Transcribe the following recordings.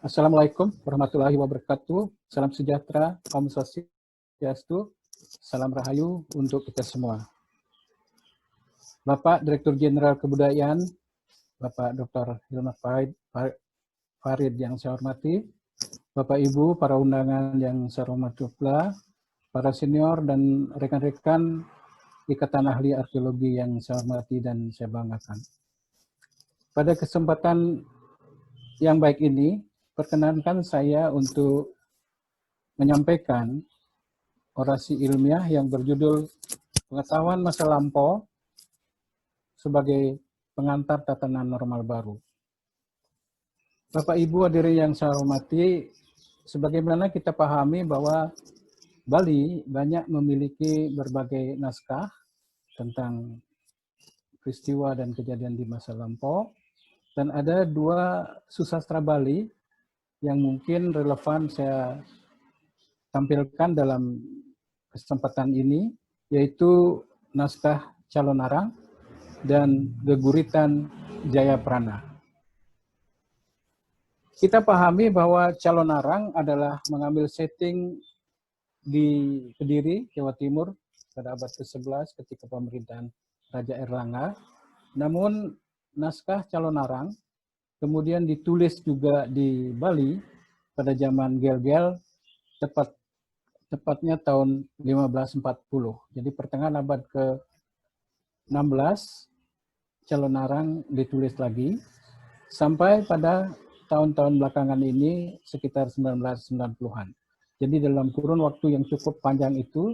Assalamualaikum warahmatullahi wabarakatuh. Salam sejahtera, Om Swastiastu, salam rahayu untuk kita semua. Bapak Direktur Jenderal Kebudayaan, Bapak Dr. Hilman Farid yang saya hormati, Bapak Ibu, para undangan yang saya hormati pula, para senior dan rekan-rekan Ikatan Ahli Arkeologi yang saya hormati dan saya banggakan. Pada kesempatan yang baik ini, perkenankan saya untuk menyampaikan orasi ilmiah yang berjudul Pengetahuan Masa Lampau sebagai pengantar tatanan normal baru. Bapak Ibu hadirin yang saya hormati, sebagaimana kita pahami bahwa Bali banyak memiliki berbagai naskah tentang peristiwa dan kejadian di masa lampau, dan ada dua susastra Bali yang mungkin relevan saya tampilkan dalam kesempatan ini, yaitu naskah Calonarang dan Geguritan Jayaprana. Kita pahami bahwa Calonarang adalah mengambil setting di Kediri, Jawa Timur pada abad ke-11 ketika pemerintahan Raja Erlangga. Namun naskah Calonarang kemudian ditulis juga di Bali pada zaman Gel-Gel, tepatnya tahun 1540. Jadi pertengahan abad ke-16, Calonarang ditulis lagi, sampai pada tahun-tahun belakangan ini sekitar 1990-an. Jadi dalam kurun waktu yang cukup panjang itu,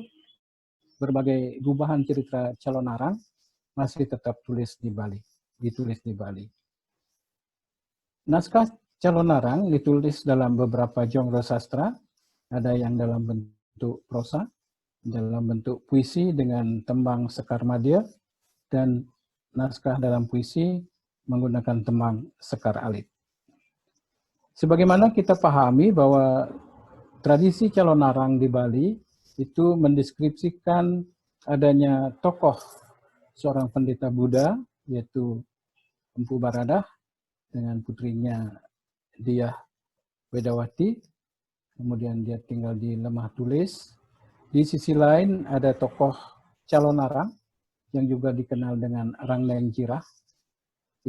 berbagai gubahan cerita Calonarang masih tetap ditulis di Bali. Naskah Calonarang ditulis dalam beberapa genre sastra, ada yang dalam bentuk prosa, dalam bentuk puisi dengan tembang sekar madya, dan naskah dalam puisi menggunakan tembang sekar alit. Sebagaimana kita pahami bahwa tradisi Calonarang di Bali itu mendeskripsikan adanya tokoh seorang pendeta Buddha, yaitu Empu Baradah dengan putrinya Diah Wedawati, kemudian dia tinggal di Lemah Tulis. Di sisi lain ada tokoh Calonarang yang juga dikenal dengan Rangleng Jirah,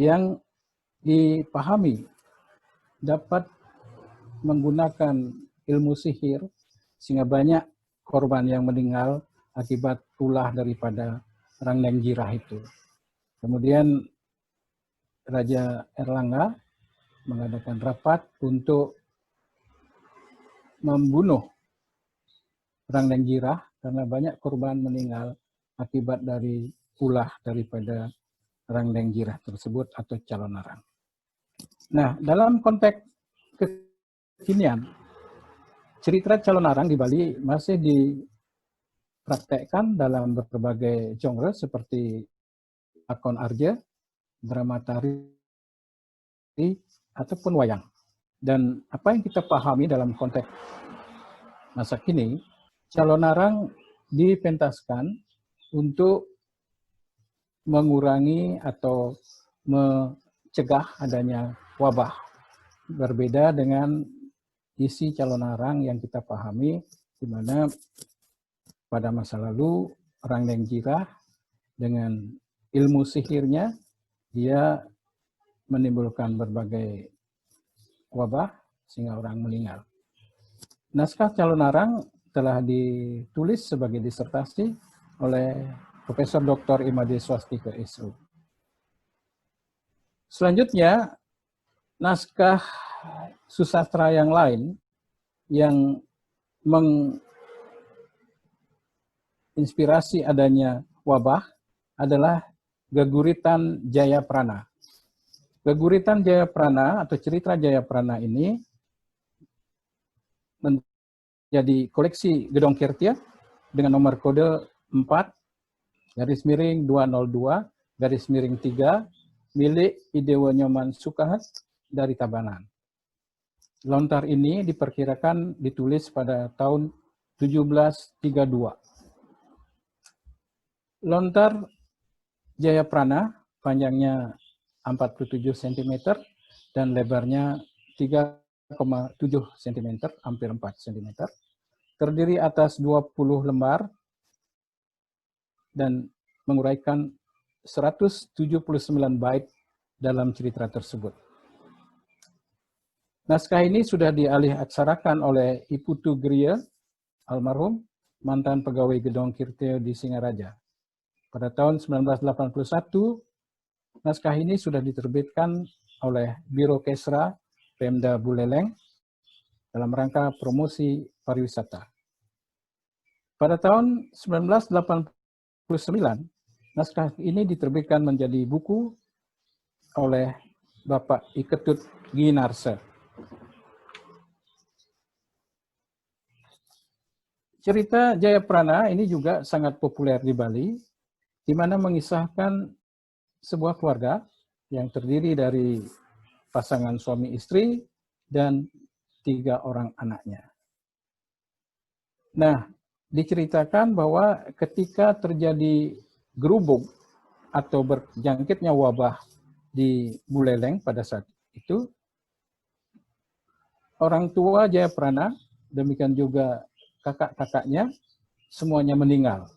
yang dipahami dapat menggunakan ilmu sihir sehingga banyak korban yang meninggal akibat ulah daripada Rangleng Jirah itu. Kemudian Raja Erlangga mengadakan rapat untuk membunuh Rangleng Jirah karena banyak korban meninggal akibat dari ulah daripada Rangleng Jirah tersebut atau Calonarang. Nah, dalam konteks kekinian, cerita Calonarang di Bali masih dipraktekkan dalam berbagai genre seperti lakon arja, drama tari, ataupun wayang. Dan apa yang kita pahami dalam konteks masa kini, Calonarang dipentaskan untuk mengurangi atau mencegah adanya wabah. Berbeda dengan isi Calonarang yang kita pahami, di mana pada masa lalu Rangleng Jirah dengan ilmu sihirnya, dia menimbulkan berbagai wabah sehingga orang meninggal. Naskah Calonarang telah ditulis sebagai disertasi oleh Profesor Dr. Imade Swastika SO. Selanjutnya, naskah susastra yang lain yang menginspirasi adanya wabah adalah Geguritan Jayaprana. Geguritan Jayaprana atau cerita Jayaprana ini menjadi koleksi Gedong Kirtia dengan nomor kode 4/202/3 milik Idewo Nyoman Sukahat dari Tabanan. Lontar ini diperkirakan ditulis pada tahun 1732. Lontar Jayaprana panjangnya 47 cm dan lebarnya 30 cm, hampir 4 cm, terdiri atas 20 lembar dan menguraikan 179 bait dalam cerita tersebut. Naskah ini sudah dialih-aksarakan oleh Iputu Gria, almarhum, mantan pegawai Gedong Kirteo di Singaraja. Pada tahun 1981, naskah ini sudah diterbitkan oleh Biro Kesra Pemda Buleleng dalam rangka promosi pariwisata. Pada tahun 1989, naskah ini diterbitkan menjadi buku oleh Bapak Iketut Ginarse. Cerita Jayaprana ini juga sangat populer di Bali, di mana mengisahkan sebuah keluarga yang terdiri dari pasangan suami istri dan 3 orang anaknya. Nah, diceritakan bahwa ketika terjadi gerubuk atau berjangkitnya wabah di Buleleng pada saat itu, orang tua Jayaprana, demikian juga kakak-kakaknya, semuanya meninggal.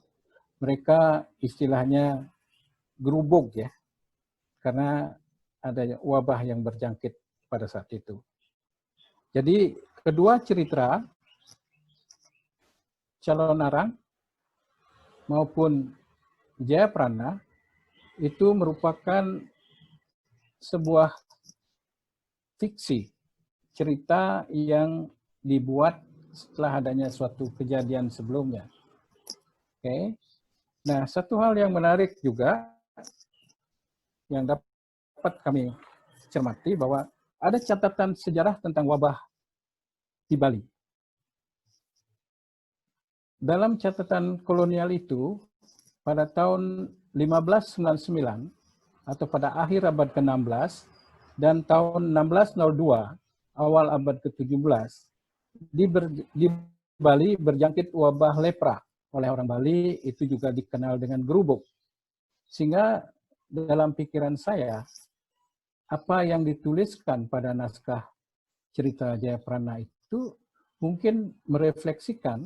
Mereka istilahnya gerubuk ya, karena ada wabah yang berjangkit pada saat itu. Jadi kedua cerita, Calonarang maupun Jayaprana, itu merupakan sebuah fiksi, cerita yang dibuat setelah adanya suatu kejadian sebelumnya. Oke. Nah, satu hal yang menarik juga yang dapat kami cermati bahwa ada catatan sejarah tentang wabah di Bali. Dalam catatan kolonial itu, pada tahun 1599 atau pada akhir abad ke-16 dan tahun 1602 awal abad ke-17, di Bali berjangkit wabah lepra. Oleh orang Bali itu juga dikenal dengan gerubuk. Sehingga dalam pikiran saya, apa yang dituliskan pada naskah cerita Jayaprana itu mungkin merefleksikan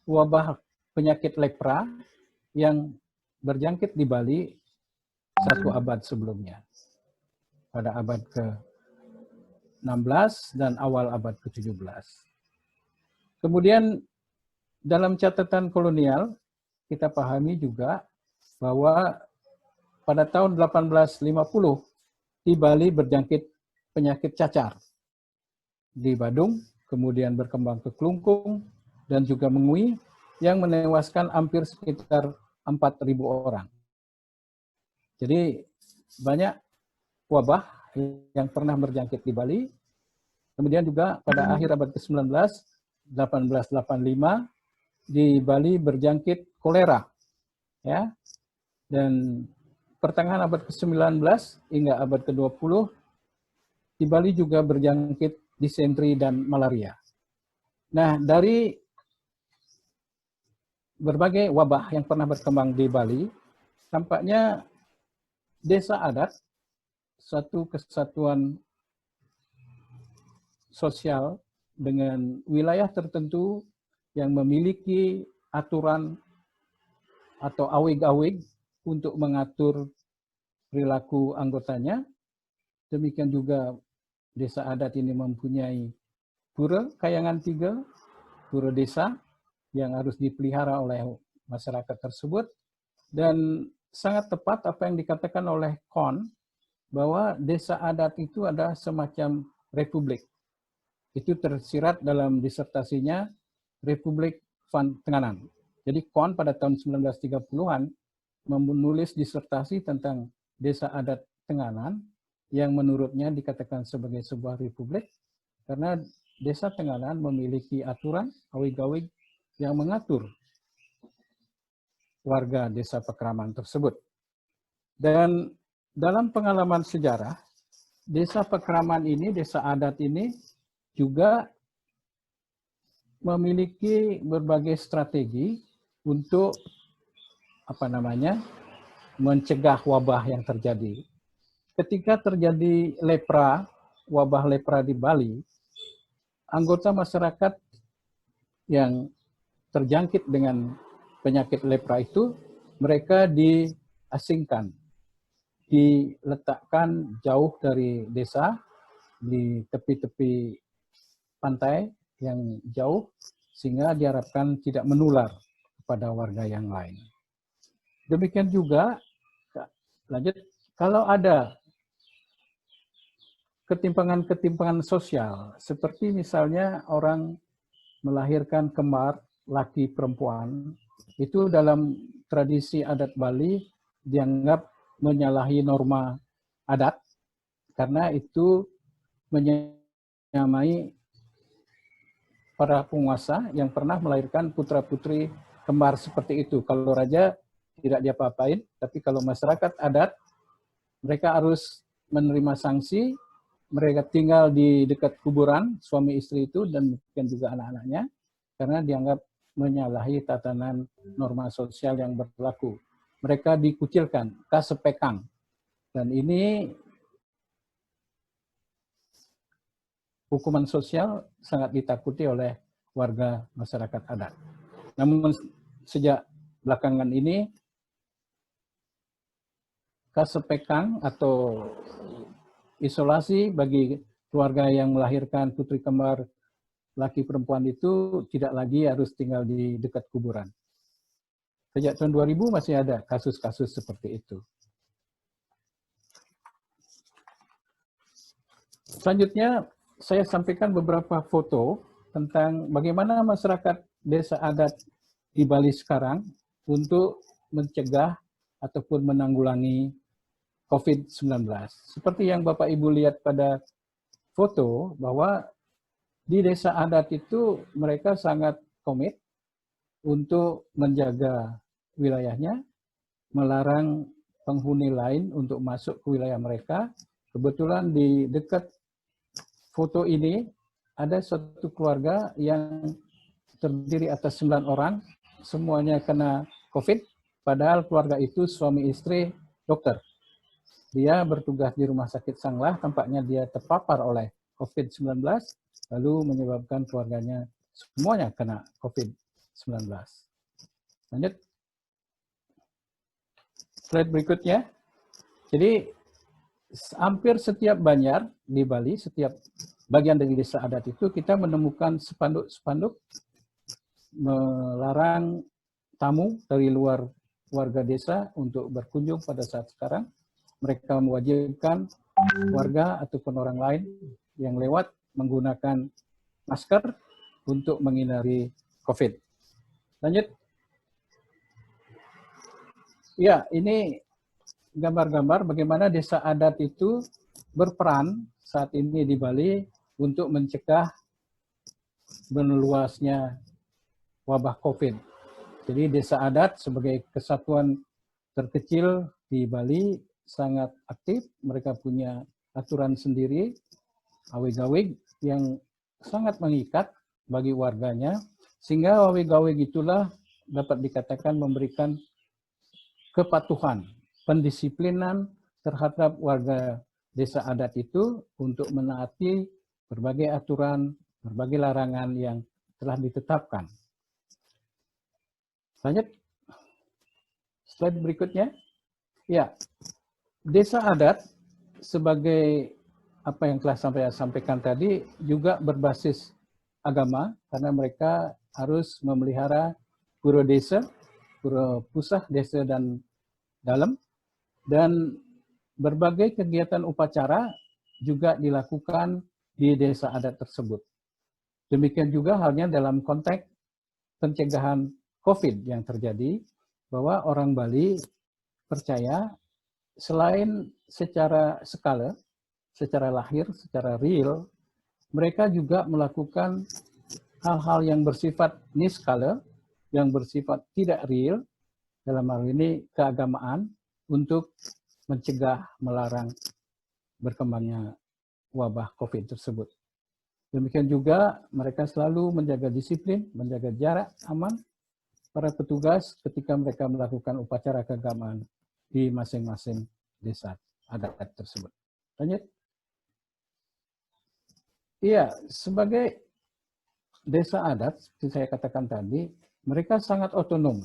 wabah penyakit lepra yang berjangkit di Bali 1 abad sebelumnya. Pada abad ke-16 dan awal abad ke-17. Kemudian dalam catatan kolonial, kita pahami juga bahwa pada tahun 1850 di Bali berjangkit penyakit cacar. Di Badung, kemudian berkembang ke Klungkung, dan juga Mengui, yang menewaskan hampir sekitar 4.000 orang. Jadi banyak wabah yang pernah berjangkit di Bali. Kemudian juga pada akhir abad ke-19, 1885, di Bali berjangkit kolera. Ya. Dan pertengahan abad ke-19 hingga abad ke-20, di Bali juga berjangkit disentri dan malaria. Nah, dari berbagai wabah yang pernah berkembang di Bali, tampaknya desa adat, suatu kesatuan sosial dengan wilayah tertentu yang memiliki aturan atau awig-awig untuk mengatur perilaku anggotanya. Demikian juga desa adat ini mempunyai pura kayangan 3, pura desa yang harus dipelihara oleh masyarakat tersebut. Dan sangat tepat apa yang dikatakan oleh Kon, bahwa desa adat itu ada semacam republik. Itu tersirat dalam disertasinya Republik Van Tenganan. Jadi Kon pada tahun 1930-an menulis disertasi tentang desa adat Tenganan yang menurutnya dikatakan sebagai sebuah republik karena desa Tenganan memiliki aturan awig-awig yang mengatur warga desa Pekraman tersebut. Dan dalam pengalaman sejarah, desa Pekraman ini, desa adat ini juga memiliki berbagai strategi untuk mencegah wabah yang terjadi. Ketika terjadi lepra, wabah lepra di Bali, anggota masyarakat yang terjangkit dengan penyakit lepra itu, mereka diasingkan, diletakkan jauh dari desa, di tepi-tepi pantai yang jauh, sehingga diharapkan tidak menular kepada warga yang lain. Demikian juga, lanjut, kalau ada ketimpangan-ketimpangan sosial, seperti misalnya orang melahirkan kembar, laki perempuan, itu dalam tradisi adat Bali dianggap menyalahi norma adat, karena itu menyamai para penguasa yang pernah melahirkan putra-putri kembar seperti itu. Kalau raja tidak diapa-apain, tapi kalau masyarakat adat, mereka harus menerima sanksi, mereka tinggal di dekat kuburan suami istri itu dan mungkin juga anak-anaknya, karena dianggap menyalahi tatanan norma sosial yang berlaku. Mereka dikucilkan, kasepekang. Dan ini hukuman sosial sangat ditakuti oleh warga masyarakat adat. Namun sejak belakangan ini, kasepekang atau isolasi bagi keluarga yang melahirkan putri kembar laki perempuan itu tidak lagi harus tinggal di dekat kuburan. Sejak tahun 2000 masih ada kasus-kasus seperti itu. Selanjutnya, saya sampaikan beberapa foto tentang bagaimana masyarakat desa adat di Bali sekarang untuk mencegah ataupun menanggulangi COVID-19. Seperti yang Bapak Ibu lihat pada foto, bahwa di desa adat itu mereka sangat komit untuk menjaga wilayahnya, melarang penghuni lain untuk masuk ke wilayah mereka. Kebetulan di dekat foto ini ada satu keluarga yang terdiri atas 9 orang, semuanya kena COVID, padahal keluarga itu suami istri dokter. Dia bertugas di Rumah Sakit Sanglah, tampaknya dia terpapar oleh COVID-19, lalu menyebabkan keluarganya semuanya kena COVID-19. Lanjut. Slide berikutnya. Jadi, hampir setiap banjar di Bali, setiap bagian dari desa adat itu, kita menemukan spanduk-spanduk melarang tamu dari luar warga desa untuk berkunjung pada saat sekarang. Mereka mewajibkan warga ataupun orang lain yang lewat menggunakan masker untuk menghindari COVID. Lanjut. Ya, ini gambar-gambar bagaimana desa adat itu berperan saat ini di Bali untuk mencegah meluasnya wabah COVID. Jadi desa adat sebagai kesatuan terkecil di Bali sangat aktif, mereka punya aturan sendiri, awig-awig yang sangat mengikat bagi warganya, sehingga awig-awig itulah dapat dikatakan memberikan kepatuhan, pendisiplinan terhadap warga desa adat itu untuk menaati berbagai aturan, berbagai larangan yang telah ditetapkan. Lanjut, slide berikutnya. Ya, desa adat sebagai apa yang telah saya sampaikan tadi juga berbasis agama, karena mereka harus memelihara pura desa, pura pusah desa dan dalam, dan berbagai kegiatan upacara juga dilakukan di desa adat tersebut. Demikian juga halnya dalam konteks pencegahan COVID yang terjadi, bahwa orang Bali percaya selain secara skala, secara lahir, secara real, mereka juga melakukan hal-hal yang bersifat niskala, yang bersifat tidak real, dalam hal ini keagamaan, untuk mencegah, melarang berkembangnya wabah COVID tersebut. Demikian juga mereka selalu menjaga disiplin, menjaga jarak aman para petugas ketika mereka melakukan upacara keagamaan di masing-masing desa adat tersebut. Lanjut. Iya, sebagai desa adat, seperti saya katakan tadi, mereka sangat otonom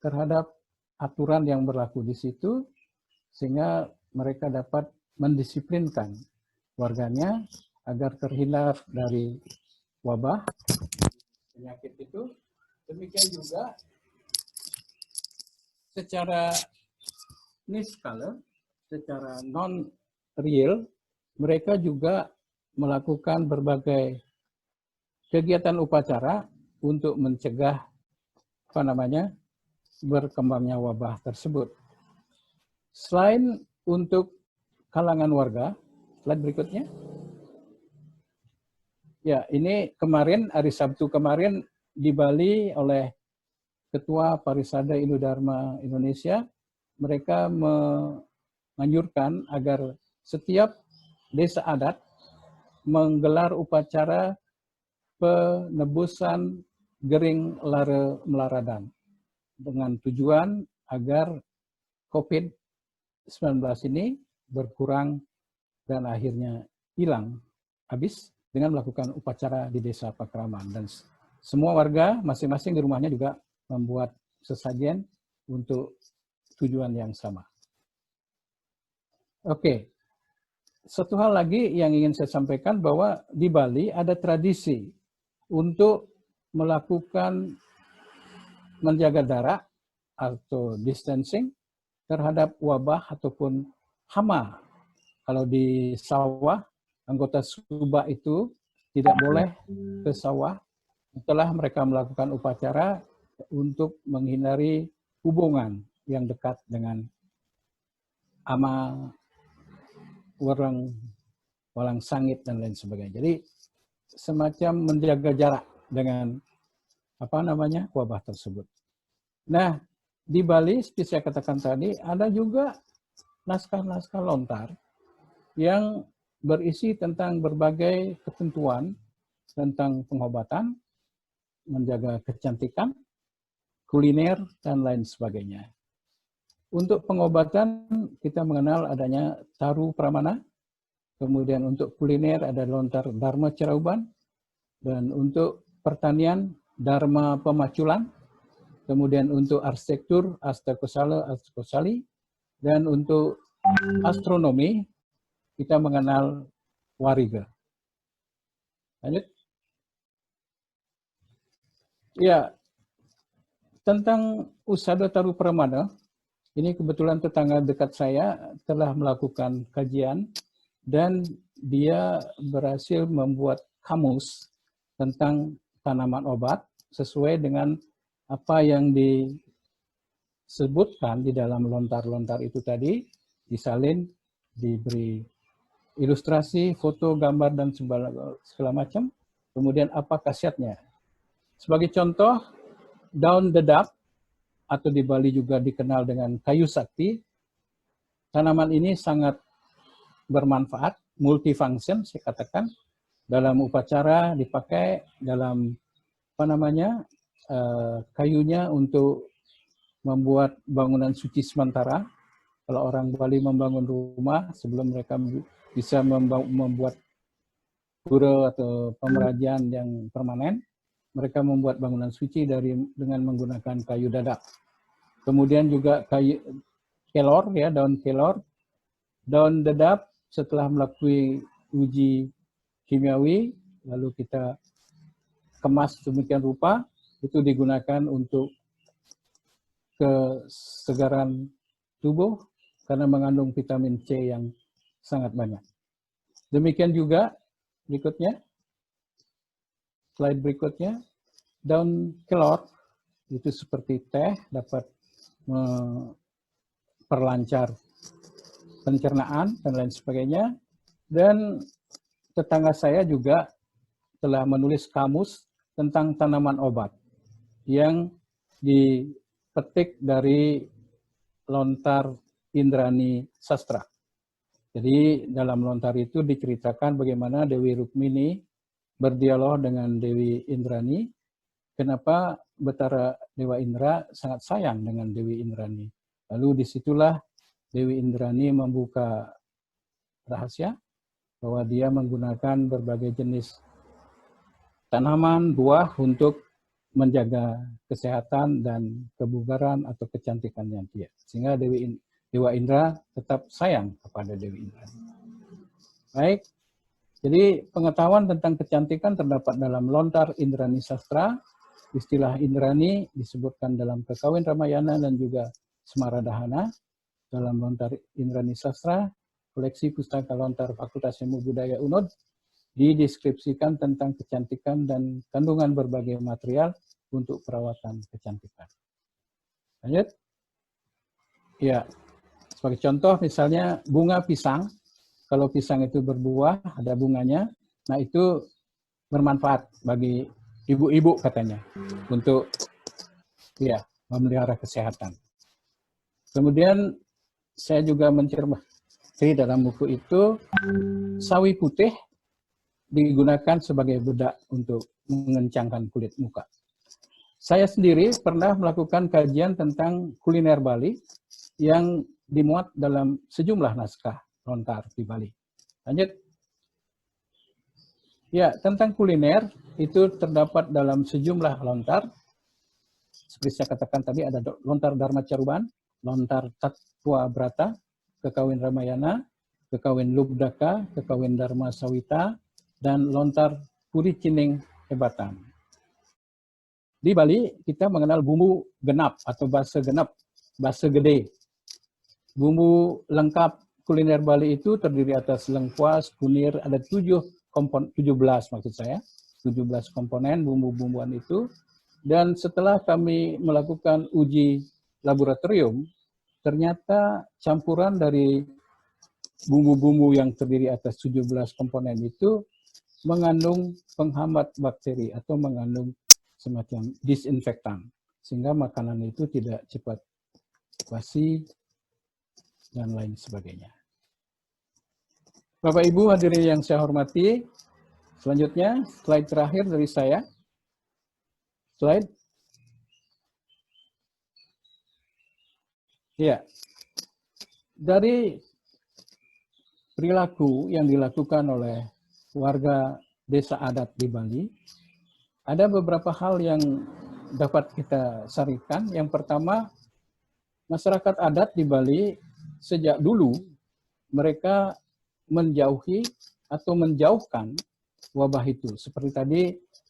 terhadap aturan yang berlaku di situ, sehingga mereka dapat mendisiplinkan warganya agar terhindar dari wabah penyakit itu. Demikian juga secara niskala, secara non-real, mereka juga melakukan berbagai kegiatan upacara untuk mencegah berkembangnya wabah tersebut. Selain untuk kalangan warga, slide berikutnya. Ya, ini kemarin, hari Sabtu kemarin di Bali oleh Ketua Parisada Hindu Dharma Indonesia, mereka menganjurkan agar setiap desa adat menggelar upacara penebusan Gering Lare Melaradan dengan tujuan agar COVID-19 ini berkurang dan akhirnya hilang, habis dengan melakukan upacara di desa Pakraman. Dan semua warga masing-masing di rumahnya juga membuat sesajen untuk tujuan yang sama. Oke, satu hal lagi yang ingin saya sampaikan bahwa di Bali ada tradisi untuk melakukan menjaga jarak atau distancing terhadap wabah ataupun hama. Kalau di sawah, anggota subak itu tidak boleh ke sawah setelah mereka melakukan upacara untuk menghindari hubungan yang dekat dengan ama, wereng, walang sangit, dan lain sebagainya. Jadi semacam menjaga jarak dengan wabah tersebut. Nah, di Bali, seperti saya katakan tadi, ada juga naskah-naskah lontar yang berisi tentang berbagai ketentuan tentang pengobatan, menjaga kecantikan, kuliner, dan lain sebagainya. Untuk pengobatan, kita mengenal adanya Taru Pramana, kemudian untuk kuliner ada lontar Dharma Cerauban, dan untuk pertanian Dharma Pemaculan, kemudian untuk arsitektur Astakosali, dan untuk astronomi kita mengenal Wariga. Lanjut. Ya, tentang Usada Taru Pramana, ini kebetulan tetangga dekat saya telah melakukan kajian dan dia berhasil membuat kamus tentang tanaman obat sesuai dengan apa yang disebutkan di dalam lontar-lontar itu tadi, disalin, diberi ilustrasi, foto, gambar, dan segala macam. Kemudian apa khasiatnya. Sebagai contoh, daun dedap, atau di Bali juga dikenal dengan kayu sakti, tanaman ini sangat bermanfaat, multifunction, saya katakan, dalam upacara dipakai, dalam kayunya untuk membuat bangunan suci sementara. Kalau orang Bali membangun rumah, sebelum mereka bisa membuat pura atau pemerajan yang permanen, mereka membuat bangunan suci dengan menggunakan kayu dadak. Kemudian juga kayu kelor, ya, daun kelor, daun dedap setelah melalui uji kimiawi, lalu kita kemas demikian rupa, itu digunakan untuk kesegaran tubuh karena mengandung vitamin C yang sangat banyak. Demikian juga berikutnya, slide berikutnya, daun kelor itu seperti teh, dapat memperlancar pencernaan dan lain sebagainya. Dan tetangga saya juga telah menulis kamus tentang tanaman obat yang dipetik dari lontar Indrani Sastra. Jadi dalam lontar itu diceritakan bagaimana Dewi Rukmini berdialog dengan Dewi Indrani, kenapa Betara Dewa Indra sangat sayang dengan Dewi Indrani. Lalu disitulah Dewi Indrani membuka rahasia bahwa dia menggunakan berbagai jenis tanaman, buah untuk menjaga kesehatan dan kebugaran atau kecantikannya dia. Sehingga Dewa Indra tetap sayang kepada Dewi Indra. Baik, jadi pengetahuan tentang kecantikan terdapat dalam Lontar Indrani Sastra. Istilah Indrani disebutkan dalam Kakawin Ramayana dan juga Semaradahana. Dalam Lontar Indrani Sastra, koleksi pustaka Lontar Fakultas Ilmu Budaya UNUD, dideskripsikan tentang kecantikan dan kandungan berbagai material untuk perawatan kecantikan. Lanjut. Ya, sebagai contoh misalnya bunga pisang. Kalau pisang itu berbuah, ada bunganya, nah itu bermanfaat bagi ibu-ibu katanya untuk ya memelihara kesehatan. Kemudian saya juga mencermati dalam buku itu sawi putih digunakan sebagai bedak untuk mengencangkan kulit muka. Saya sendiri pernah melakukan kajian tentang kuliner Bali yang dimuat dalam sejumlah naskah lontar di Bali. Lanjut. Ya, tentang kuliner itu terdapat dalam sejumlah lontar. Seperti saya katakan tadi ada lontar Dharma Caruban, lontar Tatwa Brata, Kakawin Ramayana, Kakawin Lubdaka, Kakawin Dharma Sawita, dan lontar Puri Cining Hebatan. Di Bali kita mengenal bumbu genap atau basa genap, basa gede. Bumbu lengkap kuliner Bali itu terdiri atas lengkuas, kunir, ada 17 maksud saya, 17 komponen bumbu-bumbuan itu. Dan setelah kami melakukan uji laboratorium, ternyata campuran dari bumbu-bumbu yang terdiri atas 17 komponen itu mengandung penghambat bakteri atau mengandung semacam disinfektan, sehingga makanan itu tidak cepat basi dan lain sebagainya. Bapak Ibu hadirin yang saya hormati, selanjutnya slide terakhir dari saya. Slide. Ya, dari perilaku yang dilakukan oleh warga desa adat di Bali, ada beberapa hal yang dapat kita sarikan. Yang pertama, masyarakat adat di Bali sejak dulu mereka menjauhi atau menjauhkan wabah itu. Seperti tadi,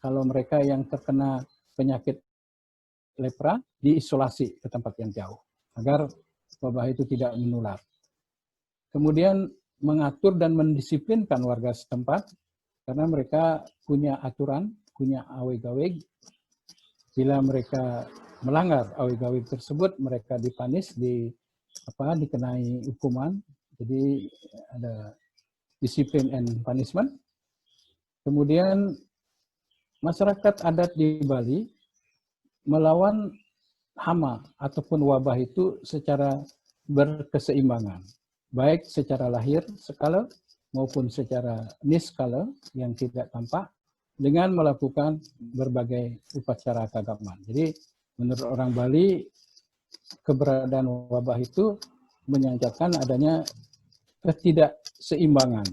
kalau mereka yang terkena penyakit lepra, diisolasi ke tempat yang jauh, agar wabah itu tidak menular. Kemudian mengatur dan mendisiplinkan warga setempat, karena mereka punya aturan, punya aweg-aweg. Bila mereka melanggar aweg-aweg tersebut, mereka dipanis, dikenai hukuman. Jadi ada disiplin and punishment. Kemudian masyarakat adat di Bali melawan hama ataupun wabah itu secara berkeseimbangan, baik secara lahir skala maupun secara niskala yang tidak tampak, dengan melakukan berbagai upacara keagamaan. Jadi menurut orang Bali, keberadaan wabah itu menyandarkan adanya ketidakseimbangan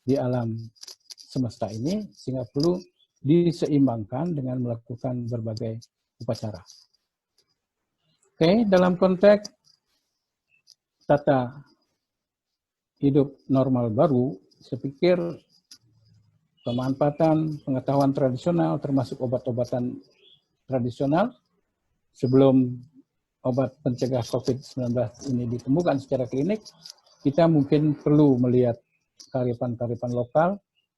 di alam semesta ini, sehingga perlu diseimbangkan dengan melakukan berbagai upacara. Oke, dalam konteks tata hidup normal baru, saya pikir pemanfaatan pengetahuan tradisional termasuk obat-obatan tradisional sebelum obat pencegah COVID-19 ini ditemukan secara klinik, kita mungkin perlu melihat kearifan-kearifan lokal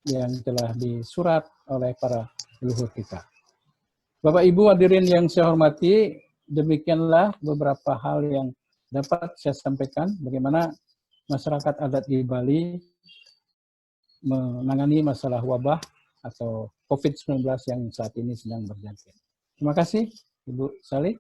yang telah disurat oleh para leluhur kita. Bapak Ibu hadirin yang saya hormati, demikianlah beberapa hal yang dapat saya sampaikan bagaimana masyarakat adat di Bali menangani masalah wabah atau COVID-19 yang saat ini sedang berjangkit. Terima kasih, Ibu Salih.